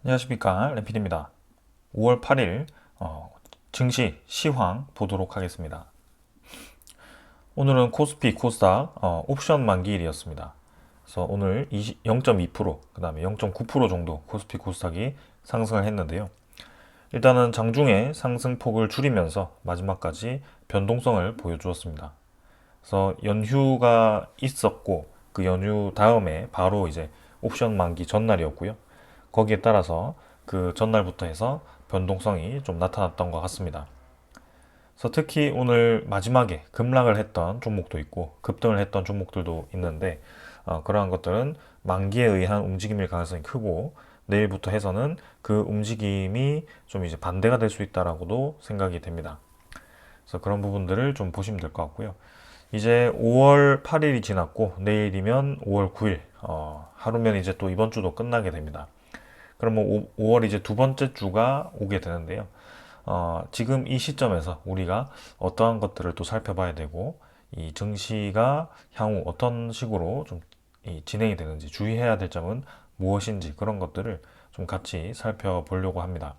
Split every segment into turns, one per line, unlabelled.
안녕하십니까, 램필입니다. 5월 8일 증시 시황 보도록 하겠습니다. 오늘은 코스피 코스닥 옵션 만기일이었습니다. 그래서 오늘 0.2%, 그 다음에 0.9% 정도 코스피 코스닥이 상승을 했는데요. 일단은 장중에 상승폭을 줄이면서 마지막까지 변동성을 보여주었습니다. 그래서 연휴가 있었고 그 연휴 다음에 바로 이제 옵션 만기 전날이었고요. 거기에 따라서 그 전날부터 해서 변동성이 좀 나타났던 것 같습니다. 그래서 특히 오늘 마지막에 급락을 했던 종목도 있고 급등을 했던 종목들도 있는데 그러한 것들은 만기에 의한 움직임일 가능성이 크고 내일부터 해서는 그 움직임이 좀 이제 반대가 될 수 있다라고도 생각이 됩니다. 그래서 그런 부분들을 좀 보시면 될 것 같고요. 이제 5월 8일이 지났고 내일이면 5월 9일 하루면 이제 또 이번 주도 끝나게 됩니다. 그러면 5월 이제 두 번째 주가 오게 되는데요. 지금 이 시점에서 우리가 어떠한 것들을 또 살펴봐야 되고 이 증시가 향후 어떤 식으로 좀 진행이 되는지 주의해야 될 점은 무엇인지 그런 것들을 좀 같이 살펴보려고 합니다.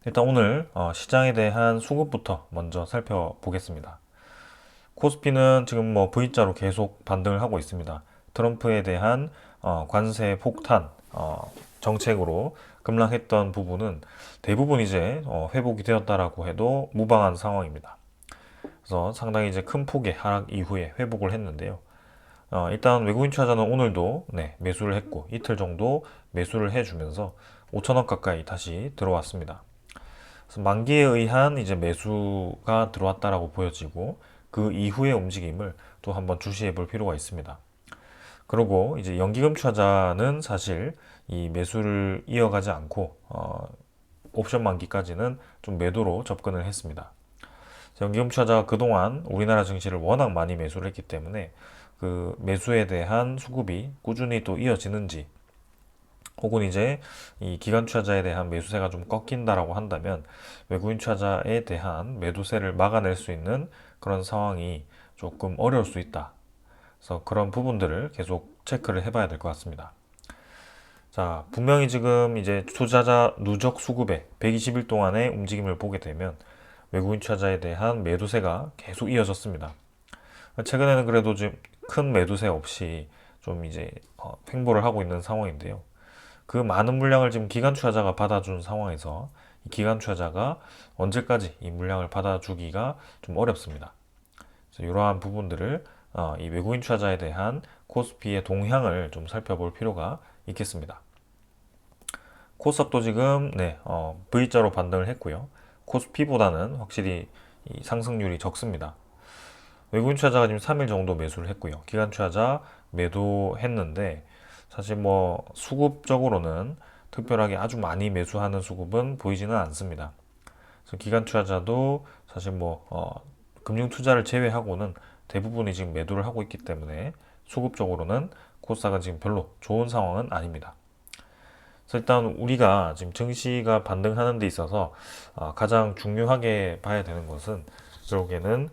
일단 오늘 시장에 대한 수급부터 먼저 살펴보겠습니다. 코스피는 지금 뭐 V자로 계속 반등을 하고 있습니다. 트럼프에 대한 관세 폭탄 정책으로 급락했던 부분은 대부분 이제 회복이 되었다라고 해도 무방한 상황입니다. 그래서 상당히 이제 큰 폭의 하락 이후에 회복을 했는데요. 일단 외국인 투자자는 오늘도 매수를 했고 이틀 정도 매수를 해주면서 5천억 가까이 다시 들어왔습니다. 그래서 만기에 의한 이제 매수가 들어왔다라고 보여지고 그 이후의 움직임을 또 한번 주시해 볼 필요가 있습니다. 그리고 이제 연기금 투자자는 사실 이 매수를 이어가지 않고 옵션 만기까지는 좀 매도로 접근을 했습니다. 연기금 투자자가 그동안 우리나라 증시를 워낙 많이 매수를 했기 때문에 그 매수에 대한 수급이 꾸준히 또 이어지는지 혹은 이제 이 기관 투자자에 대한 매수세가 좀 꺾인다라고 한다면 외국인 투자자에 대한 매도세를 막아낼 수 있는 그런 상황이 조금 어려울 수 있다. 그래서 그런 부분들을 계속 체크를 해봐야 될 것 같습니다. 자, 분명히 지금 이제 투자자 누적 수급의 120일 동안의 움직임을 보게 되면 외국인 투자자에 대한 매도세가 계속 이어졌습니다. 최근에는 그래도 좀 큰 매도세 없이 좀 이제 횡보를 하고 있는 상황인데요. 그 많은 물량을 지금 기관 투자자가 받아준 상황에서 이 기관 투자자가 언제까지 이 물량을 받아주기가 좀 어렵습니다. 그래서 이러한 부분들을 이 외국인 투자자에 대한 코스피의 동향을 좀 살펴볼 필요가 있겠습니다. 코스닥도 지금 V자로 반등을 했고요. 코스피보다는 확실히 이 상승률이 적습니다. 외국인 투자자가 지금 3일 정도 매수를 했고요. 기관 투자자 매도했는데 사실 뭐 수급적으로는 특별하게 아주 많이 매수하는 수급은 보이지는 않습니다. 그래서 기관 투자자도 사실 뭐 금융 투자를 제외하고는 대부분이 지금 매도를 하고 있기 때문에 수급적으로는 코스닥은 지금 별로 좋은 상황은 아닙니다. 그래서 일단 우리가 지금 증시가 반등하는 데 있어서 가장 중요하게 봐야 되는 것은 결국에는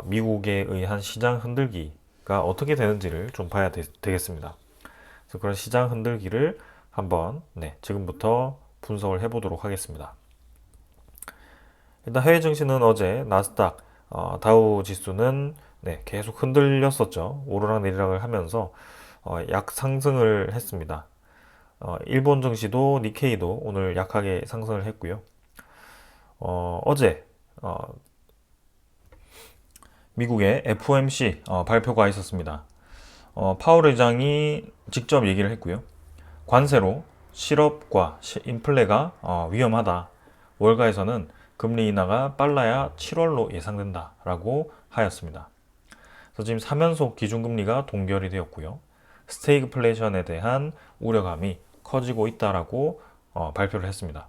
미국에 의한 시장 흔들기가 어떻게 되는지를 좀 봐야 되겠습니다. 그래서 그런 시장 흔들기를 한번 지금부터 분석을 해보도록 하겠습니다. 일단 해외 증시는 어제 나스닥 다우 지수는 계속 흔들렸었죠. 오르락 내리락을 하면서 약 상승을 했습니다. 일본 증시도 니케이도 오늘 약하게 상승을 했고요. 어제 미국의 FOMC 발표가 있었습니다. 파월 의장이 직접 얘기를 했고요. 관세로 실업과 인플레가 위험하다. 월가에서는 금리 인하가 빨라야 7월로 예상된다라고 하였습니다. 그래서 지금 3연속 기준금리가 동결이 되었고요. 스테이그플레이션에 대한 우려감이 커지고 있다라고 발표를 했습니다.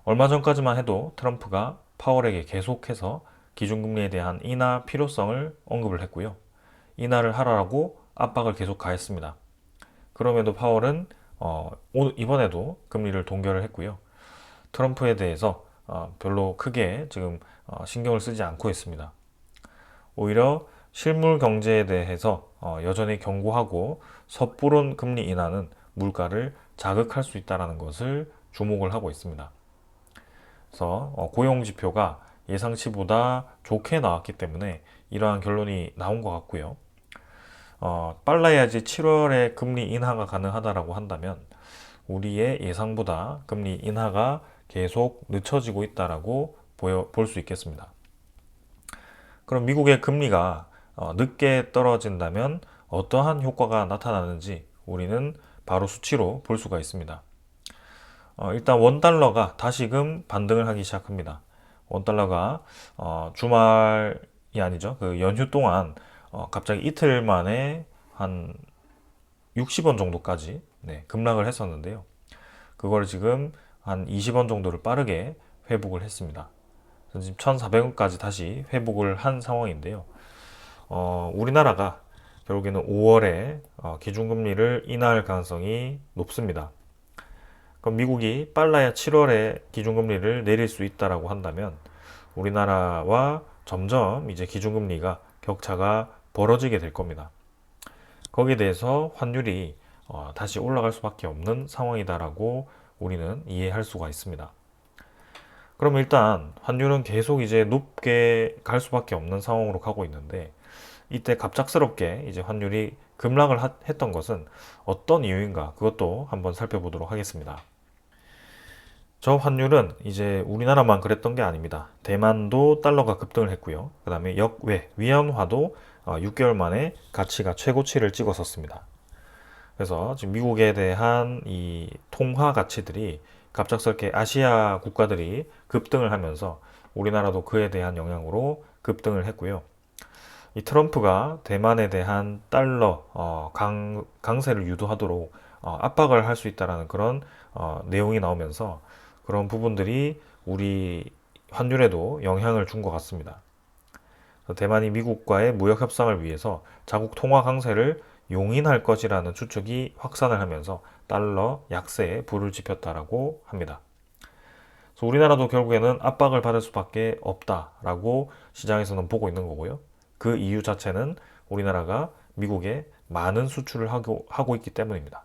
얼마 전까지만 해도 트럼프가 파월에게 계속해서 기준금리에 대한 인하 필요성을 언급을 했고요. 인하를 하라고 압박을 계속 가했습니다. 그럼에도 파월은 이번에도 금리를 동결을 했고요. 트럼프에 대해서 별로 크게 지금 신경을 쓰지 않고 있습니다. 오히려 실물 경제에 대해서 여전히 경고하고 섣부른 금리 인하는 물가를 자극할 수 있다는 것을 주목을 하고 있습니다. 그래서 고용 지표가 예상치보다 좋게 나왔기 때문에 이러한 결론이 나온 것 같고요. 빨라야지 7월에 금리 인하가 가능하다라고 한다면 우리의 예상보다 금리 인하가 계속 늦춰지고 있다라고 볼 수 있겠습니다. 그럼 미국의 금리가 늦게 떨어진다면 어떠한 효과가 나타나는지 우리는 바로 수치로 볼 수가 있습니다. 일단 원달러가 다시금 반등을 하기 시작합니다. 원달러가 주말이 아니죠. 그 연휴 동안 갑자기 이틀 만에 한 60원 정도까지 급락을 했었는데요. 그걸 지금 한 20원 정도를 빠르게 회복을 했습니다. 지금 1,400원까지 다시 회복을 한 상황인데요. 우리나라가 결국에는 5월에 기준금리를 인하할 가능성이 높습니다. 그럼 미국이 빨라야 7월에 기준금리를 내릴 수 있다라고 한다면 우리나라와 점점 이제 기준금리가 격차가 벌어지게 될 겁니다. 거기에 대해서 환율이 다시 올라갈 수밖에 없는 상황이다라고 우리는 이해할 수가 있습니다. 그럼 일단 환율은 계속 이제 높게 갈 수밖에 없는 상황으로 가고 있는데 이때 갑작스럽게 이제 환율이 급락을 했던 것은 어떤 이유인가 그것도 한번 살펴보도록 하겠습니다. 저 환율은 이제 우리나라만 그랬던 게 아닙니다. 대만도 달러가 급등을 했고요. 그 다음에 역외 위안화도 6개월 만에 가치가 최고치를 찍었었습니다. 그래서 지금 미국에 대한 이 통화 가치들이 갑작스럽게 아시아 국가들이 급등을 하면서 우리나라도 그에 대한 영향으로 급등을 했고요. 이 트럼프가 대만에 대한 달러 강세를 유도하도록 압박을 할 수 있다라는 그런 내용이 나오면서 그런 부분들이 우리 환율에도 영향을 준 것 같습니다. 대만이 미국과의 무역 협상을 위해서 자국 통화 강세를 용인할 것이라는 추측이 확산을 하면서 달러 약세에 불을 지폈다라고 합니다. 그래서 우리나라도 결국에는 압박을 받을 수밖에 없다라고 시장에서는 보고 있는 거고요. 그 이유 자체는 우리나라가 미국에 많은 수출을 하고 있기 때문입니다.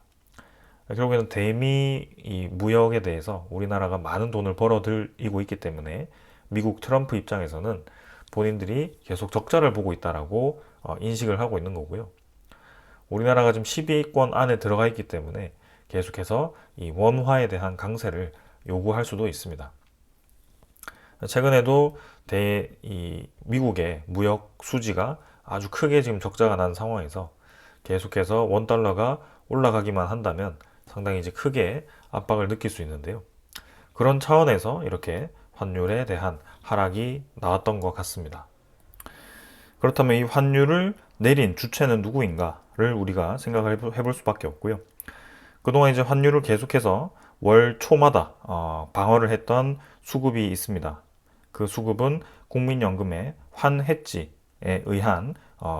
결국에는 대미 이 무역에 대해서 우리나라가 많은 돈을 벌어들이고 있기 때문에 미국 트럼프 입장에서는 본인들이 계속 적자를 보고 있다라고 인식을 하고 있는 거고요. 우리나라가 지금 12위권 안에 들어가 있기 때문에 계속해서 이 원화에 대한 강세를 요구할 수도 있습니다. 최근에도 이 미국의 무역 수지가 아주 크게 지금 적자가 난 상황에서 계속해서 원달러가 올라가기만 한다면 상당히 이제 크게 압박을 느낄 수 있는데요. 그런 차원에서 이렇게 환율에 대한 하락이 나왔던 것 같습니다. 그렇다면 이 환율을 내린 주체는 누구인가를 우리가 생각을 해볼 수밖에 없고요. 그동안 이제 환율을 계속해서 월 초마다 방어를 했던 수급이 있습니다. 그 수급은 국민연금의 환해지에 의한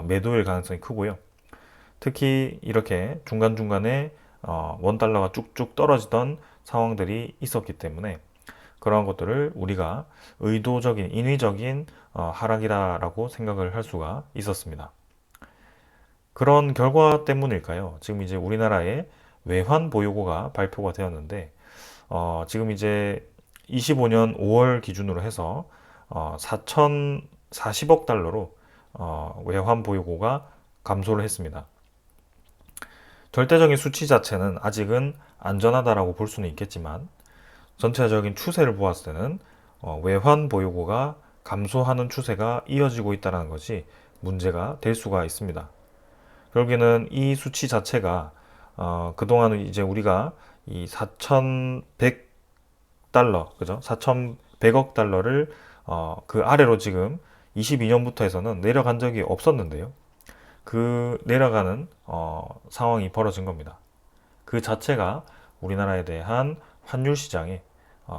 매도일 가능성이 크고요. 특히 이렇게 중간중간에 원달러가 쭉쭉 떨어지던 상황들이 있었기 때문에 그러한 것들을 우리가 의도적인, 인위적인 하락이라고 생각을 할 수가 있었습니다. 그런 결과 때문일까요? 지금 이제 우리나라의 외환 보유고가 발표가 되었는데, 지금 이제 25년 5월 기준으로 해서 4,040억 달러로 외환 보유고가 감소를 했습니다. 절대적인 수치 자체는 아직은 안전하다라고 볼 수는 있겠지만 전체적인 추세를 보았을 때는 외환 보유고가 감소하는 추세가 이어지고 있다는 것이 문제가 될 수가 있습니다. 결국에는 이 수치 자체가 그동안은 이제 우리가 이 4,100달러, 그죠? 4,100억 달러를 그 아래로 지금 22년부터 해서는 내려간 적이 없었는데요. 그 내려가는 상황이 벌어진 겁니다. 그 자체가 우리나라에 대한 환율 시장에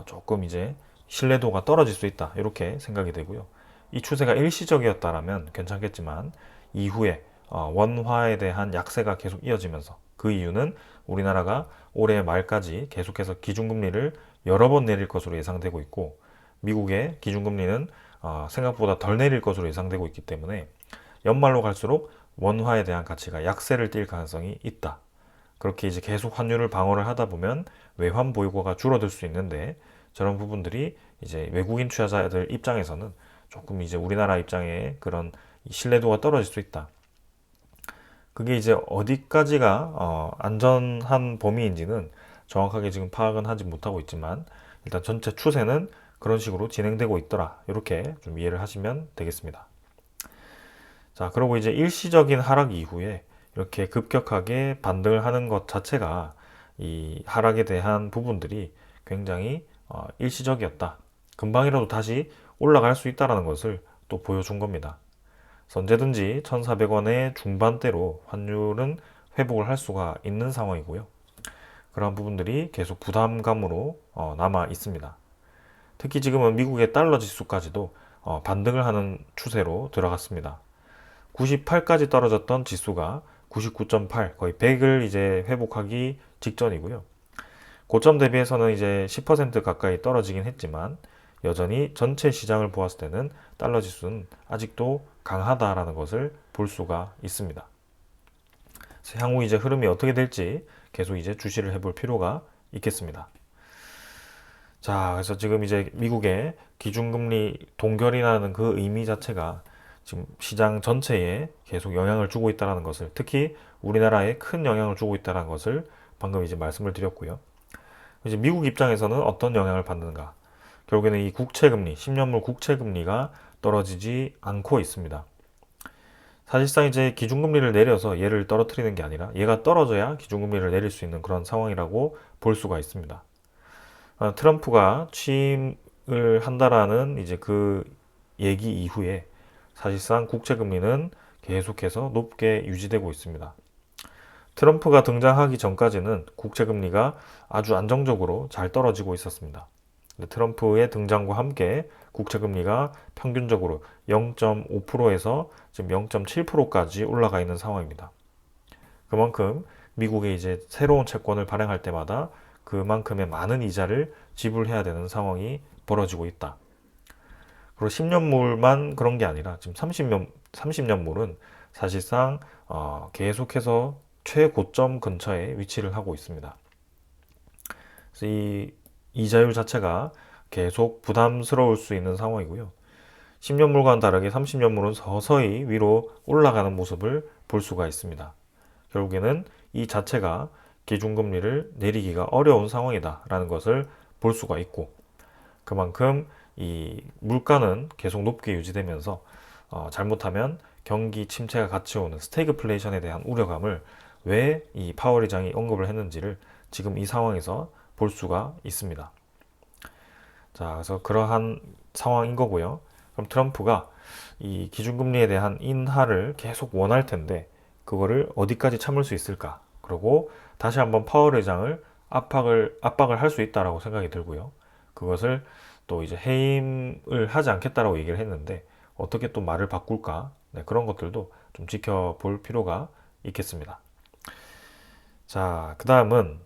조금 이제 신뢰도가 떨어질 수 있다 이렇게 생각이 되고요. 이 추세가 일시적이었다라면 괜찮겠지만 이후에 원화에 대한 약세가 계속 이어지면서 그 이유는 우리나라가 올해 말까지 계속해서 기준금리를 여러 번 내릴 것으로 예상되고 있고 미국의 기준금리는 생각보다 덜 내릴 것으로 예상되고 있기 때문에 연말로 갈수록 원화에 대한 가치가 약세를 띌 가능성이 있다. 그렇게 이제 계속 환율을 방어를 하다 보면 외환 보유고가 줄어들 수 있는데 저런 부분들이 이제 외국인 투자자들 입장에서는 조금 이제 우리나라 입장에 그런 신뢰도가 떨어질 수 있다. 그게 이제 어디까지가 안전한 범위인지는 정확하게 지금 파악은 하지 못하고 있지만 일단 전체 추세는 그런 식으로 진행되고 있더라. 이렇게 좀 이해를 하시면 되겠습니다. 자, 그리고 이제 일시적인 하락 이후에 이렇게 급격하게 반등을 하는 것 자체가 이 하락에 대한 부분들이 굉장히 일시적이었다. 금방이라도 다시 올라갈 수 있다는 것을 또 보여준 겁니다. 언제든지 1,400원의 중반대로 환율은 회복을 할 수가 있는 상황이고요. 그런 부분들이 계속 부담감으로 남아 있습니다. 특히 지금은 미국의 달러 지수까지도 반등을 하는 추세로 들어갔습니다. 98까지 떨어졌던 지수가 99.8, 거의 100을 이제 회복하기 직전이고요. 고점 대비해서는 이제 10% 가까이 떨어지긴 했지만 여전히 전체 시장을 보았을 때는 달러 지수는 아직도 강하다라는 것을 볼 수가 있습니다. 향후 이제 흐름이 어떻게 될지 계속 이제 주시를 해볼 필요가 있겠습니다. 자, 그래서 지금 이제 미국의 기준금리 동결이라는 그 의미 자체가 지금 시장 전체에 계속 영향을 주고 있다는 것을, 특히 우리나라에 큰 영향을 주고 있다는 것을 방금 이제 말씀을 드렸고요. 이제 미국 입장에서는 어떤 영향을 받는가? 결국에는 이 국채금리, 10년물 국채금리가 떨어지지 않고 있습니다. 사실상 이제 기준금리를 내려서 얘를 떨어뜨리는 게 아니라 얘가 떨어져야 기준금리를 내릴 수 있는 그런 상황이라고 볼 수가 있습니다. 트럼프가 취임을 한다라는 이제 그 얘기 이후에 사실상 국채금리는 계속해서 높게 유지되고 있습니다. 트럼프가 등장하기 전까지는 국채금리가 아주 안정적으로 잘 떨어지고 있었습니다. 트럼프의 등장과 함께 국채금리가 평균적으로 0.5%에서 지금 0.7%까지 올라가 있는 상황입니다. 그만큼 미국의 이제 새로운 채권을 발행할 때마다 그만큼의 많은 이자를 지불해야 되는 상황이 벌어지고 있다. 그리고 10년물만 그런 게 아니라 지금 30년물은 사실상 계속해서 최고점 근처에 위치를 하고 있습니다. 그래서 이 이자율 자체가 계속 부담스러울 수 있는 상황이고요. 10년물과는 다르게 30년물은 서서히 위로 올라가는 모습을 볼 수가 있습니다. 결국에는 이 자체가 기준금리를 내리기가 어려운 상황이다라는 것을 볼 수가 있고, 그만큼 이 물가는 계속 높게 유지되면서 잘못하면 경기 침체가 같이 오는 스태그플레이션에 대한 우려감을 왜 이 파월 의장이 언급을 했는지를 지금 이 상황에서 볼 수가 있습니다. 자, 그래서 그러한 상황인 거고요. 그럼 트럼프가 이 기준금리에 대한 인하를 계속 원할 텐데 그거를 어디까지 참을 수 있을까? 그리고 다시 한번 파월 의장을 압박을 할 수 있다라고 생각이 들고요. 그것을 또 이제 해임을 하지 않겠다라고 얘기를 했는데 어떻게 또 말을 바꿀까? 네, 그런 것들도 좀 지켜볼 필요가 있겠습니다. 자, 그 다음은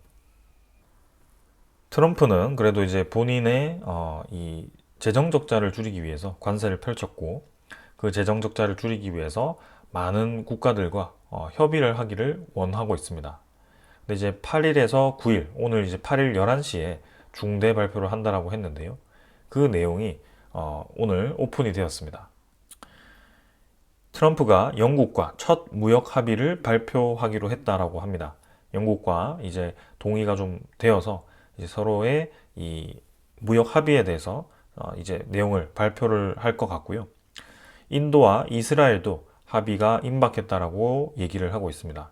트럼프는 그래도 이제 본인의 이 재정 적자를 줄이기 위해서 관세를 펼쳤고, 그 재정 적자를 줄이기 위해서 많은 국가들과 협의를 하기를 원하고 있습니다. 근데 이제 8일에서 9일, 오늘 이제 8일 11시에 중대 발표를 한다라고 했는데요. 그 내용이 오늘 오픈이 되었습니다. 트럼프가 영국과 첫 무역 합의를 발표하기로 했다라고 합니다. 영국과 이제 동의가 좀 되어서 이제 서로의 이 무역 합의에 대해서 이제 내용을 발표를 할 것 같고요. 인도와 이스라엘도 합의가 임박했다라고 얘기를 하고 있습니다.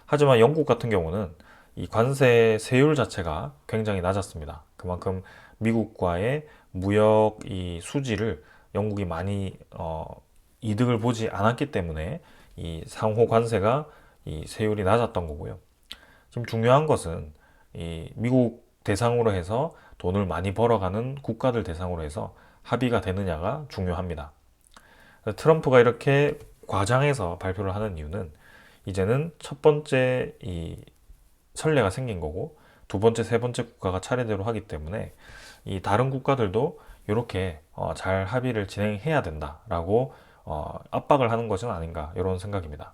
하지만 영국 같은 경우는 이 관세 세율 자체가 굉장히 낮았습니다. 그만큼 미국과의 무역 이 수지를 영국이 많이 이득을 보지 않았기 때문에 이 상호 관세가 이 세율이 낮았던 거고요. 지금 중요한 것은 이 미국 대상으로 해서 돈을 많이 벌어가는 국가들 대상으로 해서 합의가 되느냐가 중요합니다. 트럼프가 이렇게 과장해서 발표를 하는 이유는 이제는 첫 번째 이 선례가 생긴 거고 두 번째, 세 번째 국가가 차례대로 하기 때문에 이 다른 국가들도 이렇게 잘 합의를 진행해야 된다라고 압박을 하는 것은 아닌가 이런 생각입니다.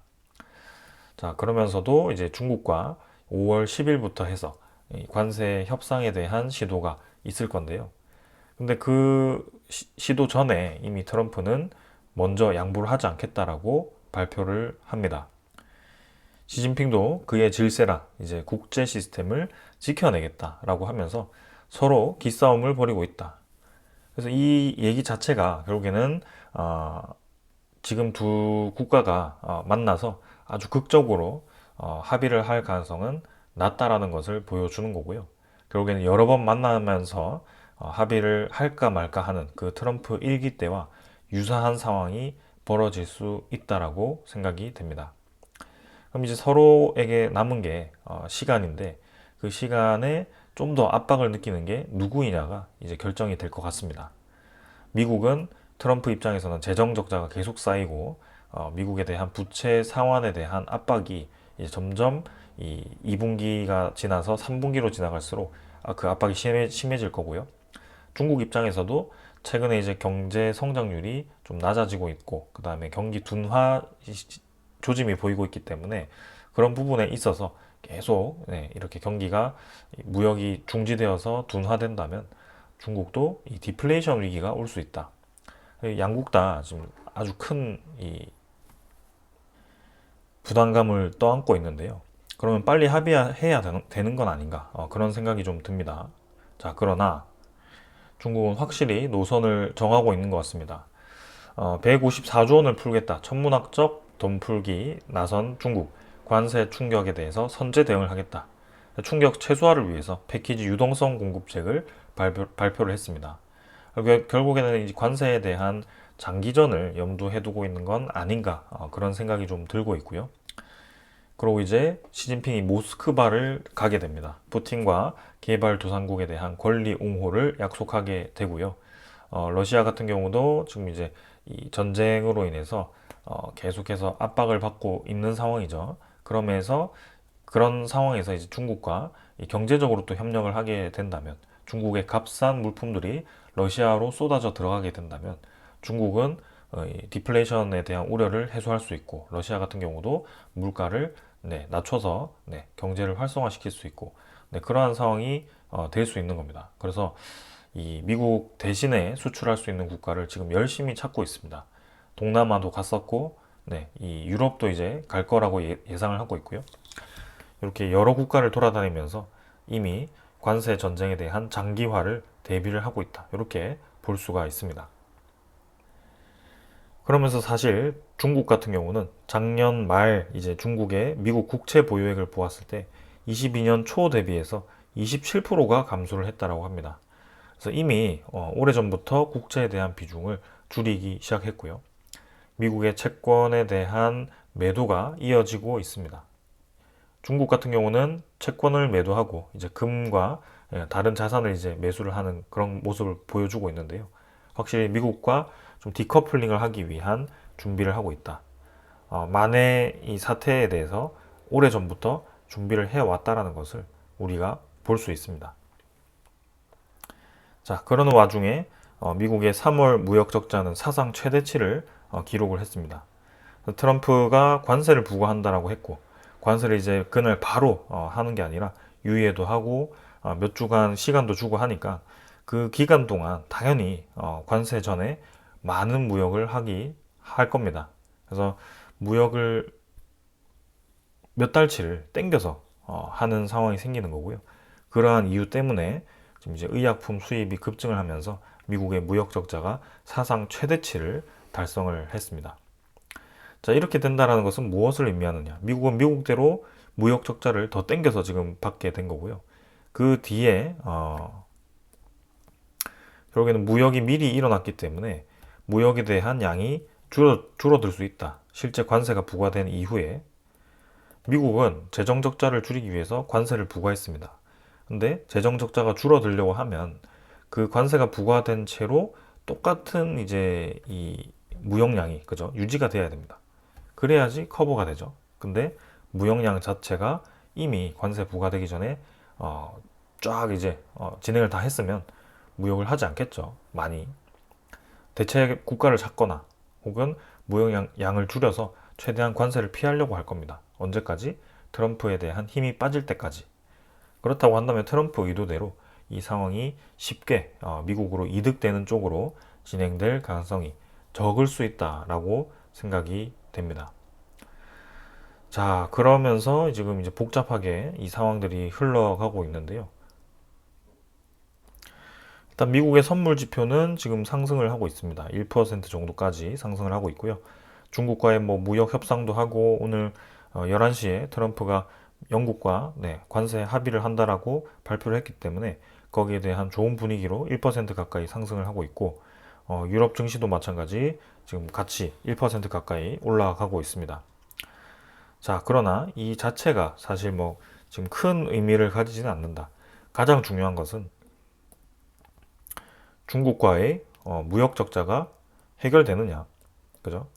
자, 그러면서도 이제 중국과 5월 10일부터 해서 이 관세 협상에 대한 시도가 있을 건데요. 근데 그 시도 전에 이미 트럼프는 먼저 양보를 하지 않겠다라고 발표를 합니다. 시진핑도 그의 질세라 이제 국제 시스템을 지켜내겠다라고 하면서 서로 기싸움을 벌이고 있다. 그래서 이 얘기 자체가 결국에는 지금 두 국가가 만나서 아주 극적으로 합의를 할 가능성은 낮다라는 것을 보여주는 거고요. 결국에는 여러 번 만나면서 합의를 할까 말까 하는 그 트럼프 1기 때와 유사한 상황이 벌어질 수 있다라고 생각이 됩니다. 그럼 이제 서로에게 남은 게 시간인데 그 시간에 좀 더 압박을 느끼는 게 누구이냐가 이제 결정이 될 것 같습니다. 미국은 트럼프 입장에서는 재정 적자가 계속 쌓이고 미국에 대한 부채 상환에 대한 압박이 이제 점점 이 2분기가 지나서 3분기로 지나갈수록 그 압박이 심해질 거고요. 중국 입장에서도 최근에 이제 경제 성장률이 좀 낮아지고 있고 그 다음에 경기 둔화 조짐이 보이고 있기 때문에 그런 부분에 있어서 계속 이렇게 경기가 무역이 중지되어서 둔화된다면 중국도 이 디플레이션 위기가 올 수 있다. 양국 다 지금 아주 큰 이 부담감을 떠안고 있는데요. 그러면 빨리 합의해야 되는 건 아닌가? 그런 생각이 좀 듭니다. 자, 그러나 중국은 확실히 노선을 정하고 있는 것 같습니다. 154조 원을 풀겠다. 천문학적 돈 풀기 나선 중국. 관세 충격에 대해서 선제 대응을 하겠다. 충격 최소화를 위해서 패키지 유동성 공급책을 발표를 했습니다. 결국에는 이 관세에 대한 장기전을 염두에 두고 있는 건 아닌가 그런 생각이 좀 들고 있고요. 그리고 이제 시진핑이 모스크바를 가게 됩니다. 푸틴과 개발도상국에 대한 권리 옹호를 약속하게 되고요. 러시아 같은 경우도 지금 이제 이 전쟁으로 인해서 계속해서 압박을 받고 있는 상황이죠. 그러면서 그런 상황에서 이제 중국과 경제적으로 또 협력을 하게 된다면 중국의 값싼 물품들이 러시아로 쏟아져 들어가게 된다면 중국은 디플레이션에 대한 우려를 해소할 수 있고 러시아 같은 경우도 물가를 낮춰서 경제를 활성화시킬 수 있고 그러한 상황이 될 수 있는 겁니다. 그래서 이 미국 대신에 수출할 수 있는 국가를 지금 열심히 찾고 있습니다. 동남아도 갔었고 이 유럽도 이제 갈 거라고 예상을 하고 있고요. 이렇게 여러 국가를 돌아다니면서 이미 관세 전쟁에 대한 장기화를 대비를 하고 있다. 이렇게 볼 수가 있습니다. 그러면서 사실 중국 같은 경우는 작년 말 이제 중국의 미국 국채 보유액을 보았을 때 22년 초 대비해서 27%가 감소를 했다라고 합니다. 그래서 이미 오래전부터 국채에 대한 비중을 줄이기 시작했고요. 미국의 채권에 대한 매도가 이어지고 있습니다. 중국 같은 경우는 채권을 매도하고 이제 금과 다른 자산을 이제 매수를 하는 그런 모습을 보여주고 있는데요. 확실히 미국과 좀 디커플링을 하기 위한 준비를 하고 있다. 만에 이 사태에 대해서 오래전부터 준비를 해왔다라는 것을 우리가 볼 수 있습니다. 자, 그러는 와중에 미국의 3월 무역 적자는 사상 최대치를 기록을 했습니다. 트럼프가 관세를 부과한다라고 했고 관세를 이제 그날 바로 하는 게 아니라 유예도 하고 몇 주간 시간도 주고 하니까 그 기간 동안 당연히 관세 전에 많은 무역을 할 겁니다. 그래서 무역을 몇 달치를 땡겨서 하는 상황이 생기는 거고요. 그러한 이유 때문에 지금 이제 의약품 수입이 급증을 하면서 미국의 무역 적자가 사상 최대치를 달성을 했습니다. 자, 이렇게 된다는 것은 무엇을 의미하느냐? 미국은 미국대로 무역 적자를 더 땡겨서 지금 받게 된 거고요. 그 뒤에 결국에는 무역이 미리 일어났기 때문에 무역에 대한 양이 줄어들 수 있다. 실제 관세가 부과된 이후에 미국은 재정 적자를 줄이기 위해서 관세를 부과했습니다. 근데 재정 적자가 줄어들려고 하면 그 관세가 부과된 채로 똑같은 이제 이 무역량이 그죠? 유지가 돼야 됩니다. 그래야지 커버가 되죠. 근데 무역량 자체가 이미 관세 부과되기 전에 쫙 이제 진행을 다 했으면 무역을 하지 않겠죠. 많이. 대체 국가를 찾거나 혹은 무역량을 줄여서 최대한 관세를 피하려고 할 겁니다. 언제까지? 트럼프에 대한 힘이 빠질 때까지. 그렇다고 한다면 트럼프 의도대로 이 상황이 쉽게 미국으로 이득되는 쪽으로 진행될 가능성이 적을 수 있다라고 생각이 됩니다. 자, 그러면서 지금 이제 복잡하게 이 상황들이 흘러가고 있는데요. 일단 미국의 선물 지표는 지금 상승을 하고 있습니다. 1% 정도까지 상승을 하고 있고요. 중국과의 뭐 무역 협상도 하고 오늘 11시에 트럼프가 영국과 관세 합의를 한다라고 발표를 했기 때문에 거기에 대한 좋은 분위기로 1% 가까이 상승을 하고 있고 유럽 증시도 마찬가지 지금 같이 1% 가까이 올라가고 있습니다. 자, 그러나 이 자체가 사실 뭐 지금 큰 의미를 가지지는 않는다. 가장 중요한 것은 중국과의 무역 적자가 해결되느냐, 그죠?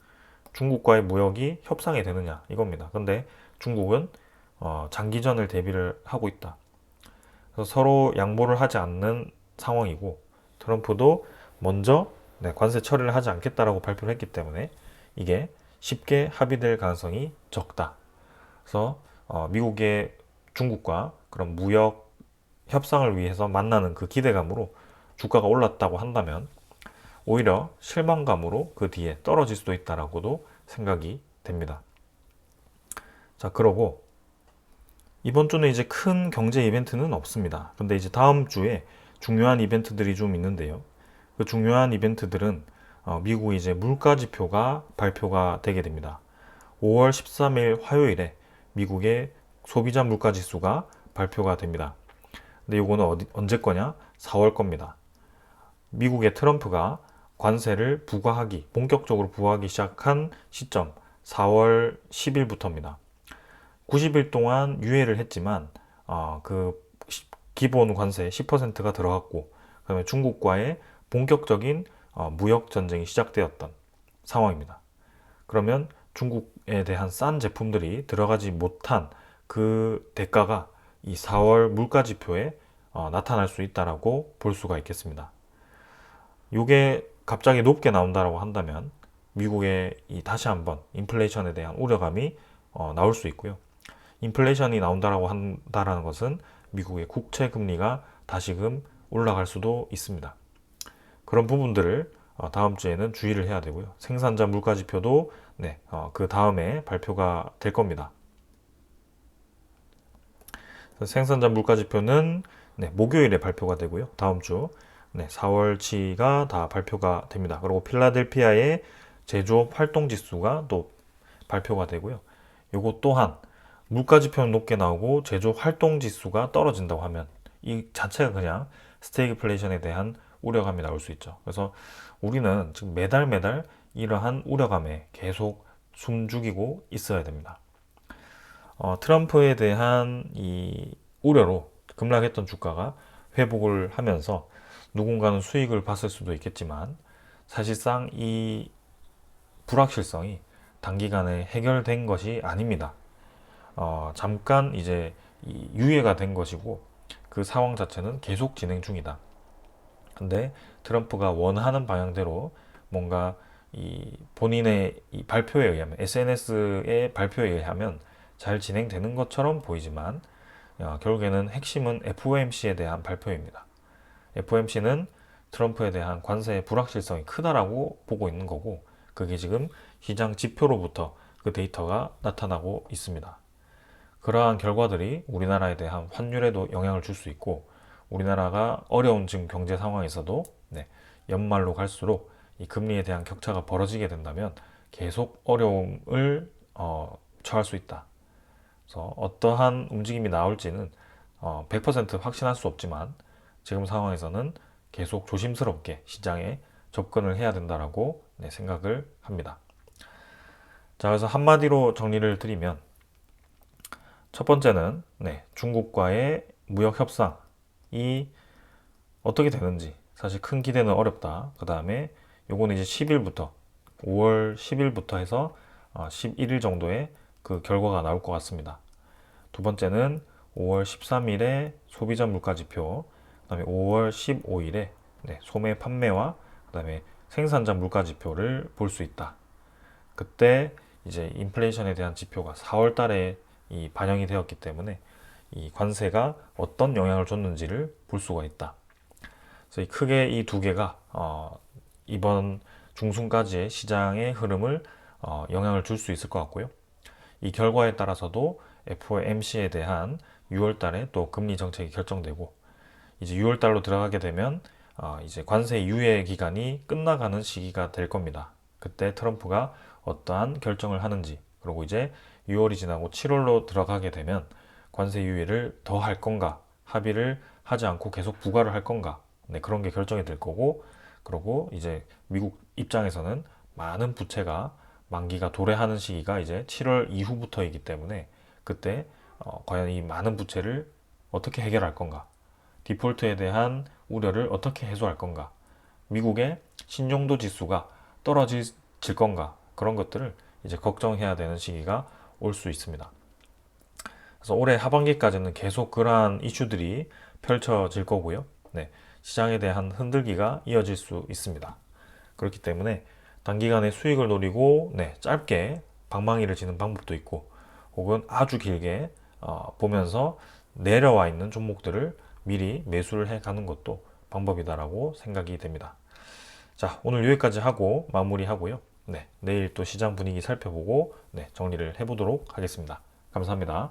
중국과의 무역이 협상이 되느냐 이겁니다. 근데 중국은 장기전을 대비를 하고 있다. 그래서 서로 양보를 하지 않는 상황이고 트럼프도 먼저 관세 처리를 하지 않겠다라고 발표를 했기 때문에 이게 쉽게 합의될 가능성이 적다. 그래서 미국의 중국과 그런 무역 협상을 위해서 만나는 그 기대감으로 주가가 올랐다고 한다면 오히려 실망감으로 그 뒤에 떨어질 수도 있다라고도 생각이 됩니다. 자, 그러고 이번 주는 이제 큰 경제 이벤트는 없습니다. 근데 이제 다음 주에 중요한 이벤트들이 좀 있는데요. 그 중요한 이벤트들은 미국 이제 물가 지표가 발표가 되게 됩니다. 5월 13일 화요일에 미국의 소비자 물가 지수가 발표가 됩니다. 근데 이거는 언제 거냐? 4월 겁니다. 미국의 트럼프가 관세를 본격적으로 부과하기 시작한 시점 4월 10일부터입니다. 90일 동안 유예를 했지만 그 기본 관세 10%가 들어갔고 그다음에 중국과의 본격적인 무역 전쟁이 시작되었던 상황입니다. 그러면 중국에 대한 싼 제품들이 들어가지 못한 그 대가가 이 4월 물가 지표에 나타날 수 있다라고 볼 수가 있겠습니다. 이게 갑자기 높게 나온다라고 한다면 미국의 다시 한번 인플레이션에 대한 우려감이 나올 수 있고요. 인플레이션이 나온다라고 한다라는 것은 미국의 국채 금리가 다시금 올라갈 수도 있습니다. 그런 부분들을 다음 주에는 주의를 해야 되고요. 생산자 물가 지표도 그 다음에 발표가 될 겁니다. 생산자 물가 지표는 목요일에 발표가 되고요. 다음 주 4월치가 다 발표가 됩니다. 그리고 필라델피아의 제조업 활동 지수가 또 발표가 되고요. 이것 또한 물가 지표는 높게 나오고 제조업 활동 지수가 떨어진다고 하면 이 자체가 그냥 스태그플레이션에 대한 우려감이 나올 수 있죠. 그래서 우리는 지금 매달 이러한 우려감에 계속 숨죽이고 있어야 됩니다. 트럼프에 대한 이 우려로 급락했던 주가가 회복을 하면서 누군가는 수익을 봤을 수도 있겠지만 사실상 이 불확실성이 단기간에 해결된 것이 아닙니다. 잠깐 이제 유예가 된 것이고 그 상황 자체는 계속 진행 중이다. 근데 트럼프가 원하는 방향대로 뭔가 본인의 발표에 의하면 SNS의 발표에 의하면 잘 진행되는 것처럼 보이지만 결국에는 핵심은 FOMC에 대한 발표입니다. FOMC는 트럼프에 대한 관세의 불확실성이 크다라고 보고 있는 거고 그게 지금 시장 지표로부터 그 데이터가 나타나고 있습니다. 그러한 결과들이 우리나라에 대한 환율에도 영향을 줄 수 있고 우리나라가 어려운 지금 경제 상황에서도 연말로 갈수록 이 금리에 대한 격차가 벌어지게 된다면 계속 어려움을 처할 수 있다. 그래서 어떠한 움직임이 나올지는 100% 확신할 수 없지만 지금 상황에서는 계속 조심스럽게 시장에 접근을 해야 된다라고 생각을 합니다. 자, 그래서 한마디로 정리를 드리면 첫 번째는 중국과의 무역 협상이 어떻게 되는지 사실 큰 기대는 어렵다. 그 다음에 요거는 이제 10일부터 5월 10일부터 해서 11일 정도의 그 결과가 나올 것 같습니다. 두 번째는 5월 13일에 소비자 물가 지표, 그 다음에 5월 15일에 소매 판매와 그 다음에 생산자 물가 지표를 볼 수 있다. 그때 이제 인플레이션에 대한 지표가 4월 달에 이 반영이 되었기 때문에 이 관세가 어떤 영향을 줬는지를 볼 수가 있다. 그래서 크게 이 두 개가 이번 중순까지의 시장의 흐름을 영향을 줄 수 있을 것 같고요. 이 결과에 따라서도 FOMC에 대한 6월 달에 또 금리 정책이 결정되고 이제 6월 달로 들어가게 되면 이제 관세 유예 기간이 끝나가는 시기가 될 겁니다. 그때 트럼프가 어떠한 결정을 하는지, 그리고 이제 6월이 지나고 7월로 들어가게 되면 관세 유예를 더 할 건가, 합의를 하지 않고 계속 부과를 할 건가, 네, 그런 게 결정이 될 거고, 그리고 이제 미국 입장에서는 많은 부채가 만기가 도래하는 시기가 이제 7월 이후부터이기 때문에 그때 과연 이 많은 부채를 어떻게 해결할 건가, 디폴트에 대한 우려를 어떻게 해소할 건가, 미국의 신용도 지수가 떨어질 건가, 그런 것들을 이제 걱정해야 되는 시기가 올 수 있습니다. 그래서 올해 하반기까지는 계속 그러한 이슈들이 펼쳐질 거고요. 네, 시장에 대한 흔들기가 이어질 수 있습니다. 그렇기 때문에 단기간에 수익을 노리고 네, 짧게 방망이를 치는 방법도 있고, 혹은 아주 길게 보면서 내려와 있는 종목들을 미리 매수를 해 가는 것도 방법이다라고 생각이 됩니다. 자, 오늘 여기까지 하고 마무리하고요. 네, 내일 또 시장 분위기 살펴보고 네, 정리를 해보도록 하겠습니다. 감사합니다.